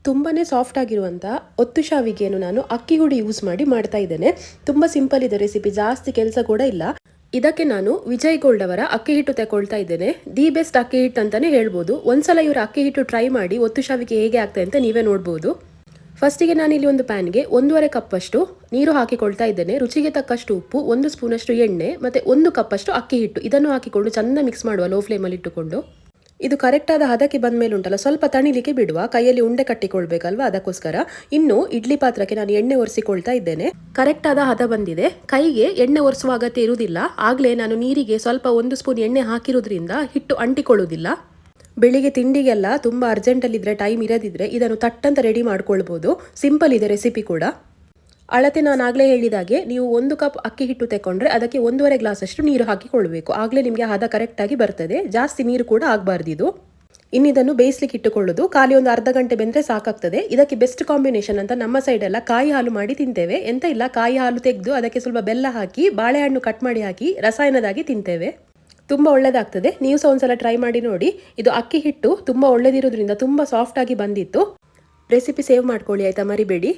ತುಂಬಾನೇ ಸಾಫ್ಟ್ ಆಗಿರುವಂಥ ಒತ್ತು ಶಾವಿಗೆಯನ್ನು ನಾನು ಅಕ್ಕಿ ಹುಡಿ ಯೂಸ್ ಮಾಡಿ ಮಾಡ್ತಾ ಇದ್ದೇನೆ. ತುಂಬ ಸಿಂಪಲ್ ಇದೆ ರೆಸಿಪಿ, ಜಾಸ್ತಿ ಕೆಲಸ ಕೂಡ ಇಲ್ಲ. ಇದಕ್ಕೆ ನಾನು ವಿಜಯ್ ಗೋಲ್ಡ್ ಅವರ ಅಕ್ಕಿ ಹಿಟ್ಟು ತಗೊಳ್ತಾ ಇದ್ದೇನೆ. ದಿ ಬೆಸ್ಟ್ ಅಕ್ಕಿ ಹಿಟ್ಟು ಅಂತಾನೆ ಹೇಳ್ಬೋದು. ಒಂದ್ಸಲ ಇವರ ಅಕ್ಕಿ ಹಿಟ್ಟು ಟ್ರೈ ಮಾಡಿ ಒತ್ತು ಶಾವಿಗೆ ಹೇಗೆ ಆಗ್ತದೆ ಅಂತ ನೀವೇ ನೋಡ್ಬೋದು. ಫಸ್ಟಿಗೆ ನಾನಿಲ್ಲಿ ಒಂದು ಪ್ಯಾನ್ಗೆ 1.5 ಕಪ್ಪಷ್ಟು ನೀರು ಹಾಕಿಕೊಳ್ತಾ ಇದ್ದೇನೆ. ರುಚಿಗೆ ತಕ್ಕಷ್ಟು ಉಪ್ಪು, 1 ಸ್ಪೂನಷ್ಟು ಎಣ್ಣೆ ಮತ್ತು 1 ಕಪ್ಪಷ್ಟು ಅಕ್ಕಿ ಹಿಟ್ಟು ಇದನ್ನು ಹಾಕಿಕೊಂಡು ಚೆಂದ ಮಿಕ್ಸ್ ಮಾಡುವ ಲೋ ಫ್ಲೇಮಲ್ಲಿ ಇಟ್ಟುಕೊಂಡು. ಇದು ಕರೆಕ್ಟಾದ ಹದಕ್ಕೆ ಬಂದ ಮೇಲೆ ಉಂಟಲ್ಲ, ಸ್ವಲ್ಪ ತಣಿಲಿಕ್ಕೆ ಬಿಡುವ, ಕೈಯಲ್ಲಿ ಉಂಡೆ ಕಟ್ಟಿಕೊಳ್ಬೇಕಲ್ವಾ, ಅದಕ್ಕೋಸ್ಕರ. ಇನ್ನು ಇಡ್ಲಿ ಪಾತ್ರಕ್ಕೆ ನಾನು ಎಣ್ಣೆ ಒರೆಸಿಕೊಳ್ತಾ ಇದ್ದೇನೆ. ಕರೆಕ್ಟಾದ ಹದ ಬಂದಿದೆ. ಕೈಗೆ ಎಣ್ಣೆ ಒರೆಸುವ ಅಗತ್ಯ ಇರುವುದಿಲ್ಲ. ಆಗಲೇ ನಾನು ನೀರಿಗೆ ಸ್ವಲ್ಪ 1 ಸ್ಪೂನ್ ಎಣ್ಣೆ ಹಾಕಿರೋದ್ರಿಂದ ಹಿಟ್ಟು ಅಂಟಿಕೊಳ್ಳುವುದಿಲ್ಲ. ಬೆಳಿಗ್ಗೆ ತಿಂಡಿಗೆಲ್ಲ ತುಂಬ ಅರ್ಜೆಂಟಲ್ಲಿದ್ದರೆ, ಟೈಮ್ ಇರದಿದ್ದರೆ ಇದನ್ನು ತಟ್ಟಂತ ರೆಡಿ ಮಾಡ್ಕೊಳ್ಬೋದು. ಸಿಂಪಲ್ ಇದೆ ರೆಸಿಪಿ ಕೂಡ. ಅಳತೆ ನಾನು ಆಗಲೇ ಹೇಳಿದಾಗೆ ನೀವು 1 ಕಪ್ ಅಕ್ಕಿ ಹಿಟ್ಟು ತಗೊಂಡ್ರೆ ಅದಕ್ಕೆ 1.5 ಗ್ಲಾಸಷ್ಟು ನೀರು ಹಾಕಿಕೊಳ್ಬೇಕು. ಆಗಲೇ ನಿಮಗೆ ಹದ ಕರೆಕ್ಟಾಗಿ ಬರ್ತದೆ. ಜಾಸ್ತಿ ನೀರು ಕೂಡ ಆಗಬಾರ್ದಿದು. ಇನ್ನಿದನ್ನು ಬೇಯಿಸ್ಲಿಕ್ಕೆ ಇಟ್ಟುಕೊಳ್ಳೋದು. ಖಾಲಿ ಒಂದು ಅರ್ಧ ಗಂಟೆ ಬೆಂದರೆ ಸಾಕಾಗ್ತದೆ. ಇದಕ್ಕೆ ಬೆಸ್ಟ್ ಕಾಂಬಿನೇಷನ್ ಅಂತ ನಮ್ಮ ಸೈಡೆಲ್ಲ ಕಾಯಿ ಹಾಲು ಮಾಡಿ ತಿಂತೇವೆ. ಎಂತ ಇಲ್ಲ, ಕಾಯಿ ಹಾಲು ತೆಗೆದು ಅದಕ್ಕೆ ಸ್ವಲ್ಪ ಬೆಲ್ಲ ಹಾಕಿ ಬಾಳೆಹಣ್ಣು ಕಟ್ ಮಾಡಿ ಹಾಕಿ ರಸಾಯನದಾಗಿ ತಿಂತೇವೆ. ತುಂಬ ಒಳ್ಳೆಯದಾಗ್ತದೆ. ನೀವು ಸಹ ಒಂದ್ಸಲ ಟ್ರೈ ಮಾಡಿ ನೋಡಿ. ಇದು ಅಕ್ಕಿ ಹಿಟ್ಟು ತುಂಬ ಒಳ್ಳೆದಿರೋದ್ರಿಂದ ತುಂಬ ಸಾಫ್ಟಾಗಿ ಬಂದಿತ್ತು. ರೆಸಿಪಿ ಸೇವ್ ಮಾಡ್ಕೊಳ್ಳಿ ಆಯಿತಾ, ಮರಿಬೇಡಿ.